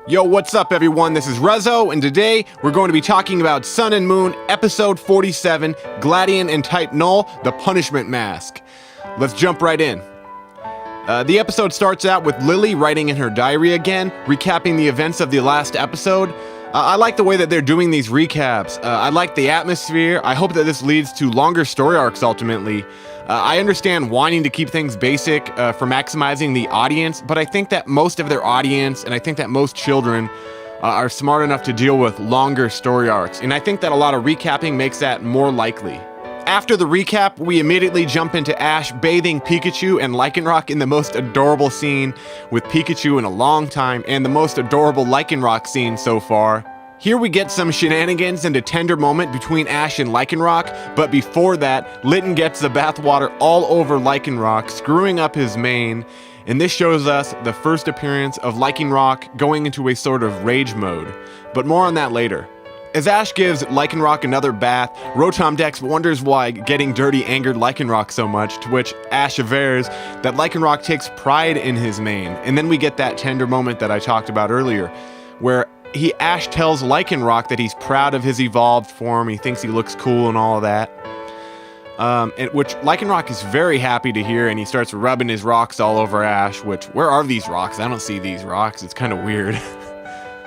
Yo, what's up everyone? This is Rezo, and today we're going to be talking about Sun and Moon, Episode 47, Gladian and Type Null, The Punishment Mask. Let's jump right in. The episode starts out with Lillie writing in her diary again, recapping the events of the last episode. I like the way that they're doing these recaps. I like the atmosphere. I hope that this leads to longer story arcs ultimately. I understand wanting to keep things basic for maximizing the audience, but I think that most of their audience, and I think that most children, are smart enough to deal with longer story arcs, and I think that a lot of recapping makes that more likely. After the recap, we immediately jump into Ash bathing Pikachu and Lycanroc in the most adorable scene with Pikachu in a long time, and the most adorable Lycanroc scene so far. Here we get some shenanigans and a tender moment between Ash and Lycanroc, but before that, Litten gets the bathwater all over Lycanroc, screwing up his mane, and this shows us the first appearance of Lycanroc going into a sort of rage mode, but more on that later. As Ash gives Lycanroc another bath, Rotom-Dex wonders why getting dirty angered Lycanroc so much, to which Ash avers that Lycanroc takes pride in his mane, and then we get that tender moment that I talked about earlier, where Ash tells Lycanroc that he's proud of his evolved form, he thinks he looks cool and all of that. Which Lycanroc is very happy to hear, and he starts rubbing his rocks all over Ash, where are these rocks? I don't see these rocks, it's kind of weird.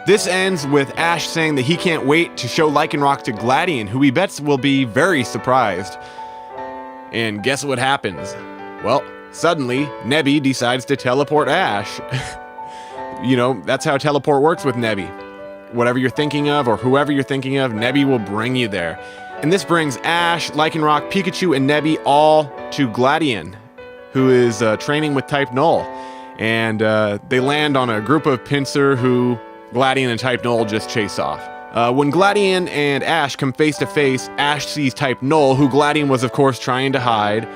This ends with Ash saying that he can't wait to show Lycanroc to Gladian, who he bets will be very surprised. And guess what happens? Well, suddenly, Nebby decides to teleport Ash. You know, that's how teleport works with Nebby. Whatever you're thinking of, or whoever you're thinking of, Nebby will bring you there. And this brings Ash, Lycanroc, Pikachu, and Nebby all to Gladian, who is training with Type Null. And they land on a group of Pinsir who Gladian and Type Null just chase off. When Gladian and Ash come face to face, Ash sees Type Null, who Gladian was of course trying to hide.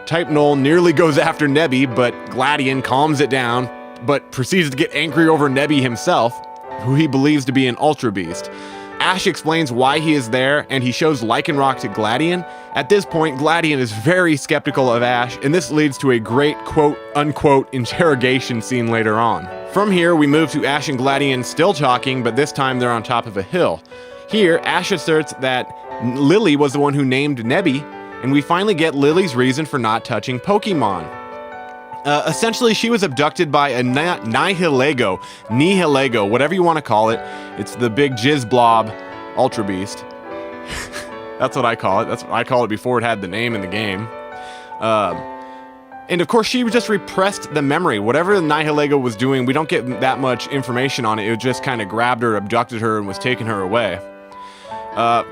Type Null nearly goes after Nebby, but Gladian calms it down, but proceeds to get angry over Nebby himself, who he believes to be an Ultra Beast. Ash explains why he is there, and he shows Lycanroc to Gladian. At this point, Gladian is very skeptical of Ash, and this leads to a great quote-unquote interrogation scene later on. From here, we move to Ash and Gladian still talking, but this time they're on top of a hill. Here, Ash asserts that Lillie was the one who named Nebby, and we finally get Lillie's reason for not touching Pokemon. Essentially, she was abducted by a Nihilego, whatever you want to call it. It's the big jizz blob Ultra Beast. That's what I call it. That's what I call it before it had the name in the game. And of course, she just repressed the memory. Whatever the Nihilego was doing, we don't get that much information on it. It just kind of grabbed her, abducted her, and was taking her away.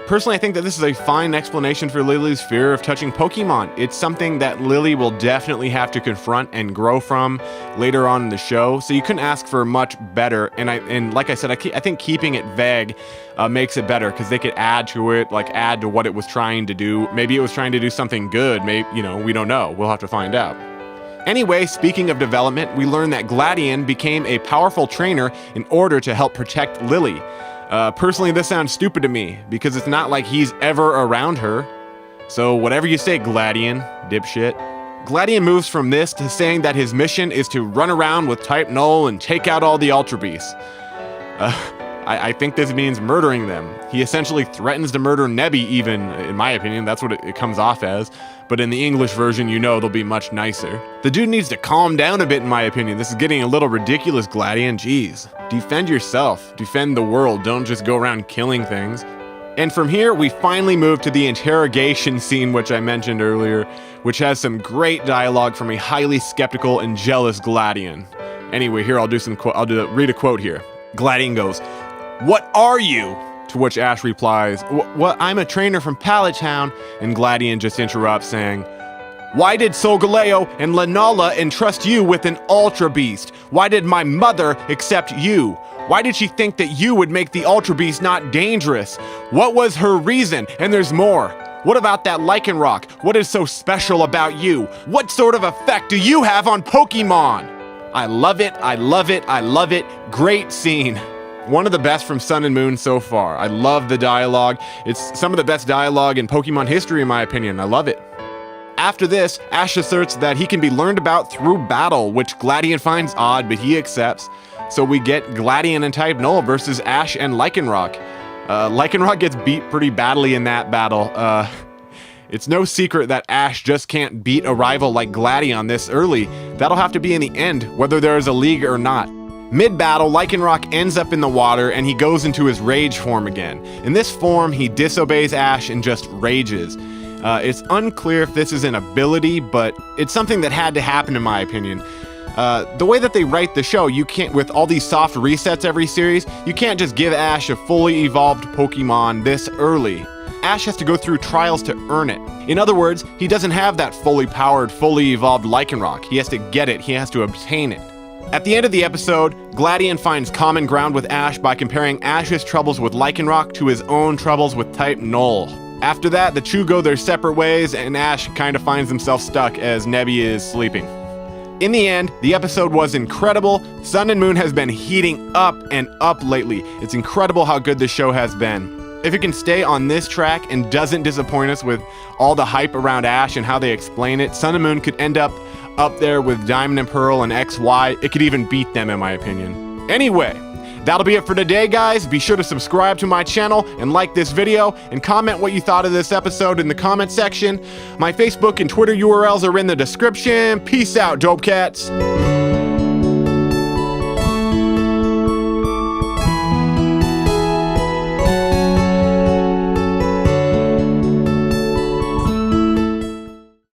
Personally, I think that this is a fine explanation for Lillie's fear of touching Pokemon. It's something that Lillie will definitely have to confront and grow from later on in the show, so you couldn't ask for much better. And like I said, I think keeping it vague makes it better, because they could add to it, like add to what it was trying to do. Maybe it was trying to do something good. Maybe, you know, we don't know. We'll have to find out. Anyway, speaking of development, we learn that Gladian became a powerful trainer in order to help protect Lillie. Personally, this sounds stupid to me, because it's not like he's ever around her. So whatever you say, Gladian, dipshit. Gladian moves from this to saying that his mission is to run around with Type Null and take out all the Ultra Beasts. I think this means murdering them. He essentially threatens to murder Nebby even, in my opinion, that's what it comes off as. But in the English version, you know, they'll be much nicer. The dude needs to calm down a bit, in my opinion. This is getting a little ridiculous, Gladian, jeez. Defend yourself, defend the world, don't just go around killing things. And from here, we finally move to the interrogation scene, which I mentioned earlier, which has some great dialogue from a highly skeptical and jealous Gladian. Anyway, here I'll read a quote here. Gladian goes, "What are you?" To which Ash replies, "What? I'm a trainer from Pallet Town." And Gladian just interrupts, saying, "Why did Solgaleo and Lunala entrust you with an Ultra Beast? Why did my mother accept you? Why did she think that you would make the Ultra Beast not dangerous? What was her reason? And there's more. What about that Lycanroc? What is so special about you? What sort of effect do you have on Pokemon?" I love it, I love it, I love it. Great scene. One of the best from Sun and Moon so far. I love the dialogue. It's some of the best dialogue in Pokemon history, in my opinion. I love it. After this, Ash asserts that he can be learned about through battle, which Gladian finds odd, but he accepts. So we get Gladian and Type Null versus Ash and Lycanroc. Lycanroc gets beat pretty badly in that battle. It's no secret that Ash just can't beat a rival like Gladion this early. That'll have to be in the end, whether there is a league or not. Mid-battle, Lycanroc ends up in the water and he goes into his rage form again. In this form, he disobeys Ash and just rages. It's unclear if this is an ability, but it's something that had to happen in my opinion. The way that they write the show, you can't, with all these soft resets every series, you can't just give Ash a fully evolved Pokemon this early. Ash has to go through trials to earn it. In other words, he doesn't have that fully powered, fully evolved Lycanroc. He has to get it, he has to obtain it. At the end of the episode, Gladian finds common ground with Ash by comparing Ash's troubles with Lycanroc to his own troubles with Type Null. After that, the two go their separate ways and Ash kind of finds himself stuck as Nebby is sleeping. In the end, the episode was incredible. Sun and Moon has been heating up and up lately. It's incredible how good this show has been. If it can stay on this track and doesn't disappoint us with all the hype around Ash and how they explain it, Sun and Moon could end up there with Diamond and Pearl and XY. It could even beat them in my opinion. Anyway, that'll be it for today, guys. Be sure to subscribe to my channel and like this video and comment what you thought of this episode in the comment section. My Facebook and Twitter URLs are in the description. Peace out, Dope Cats.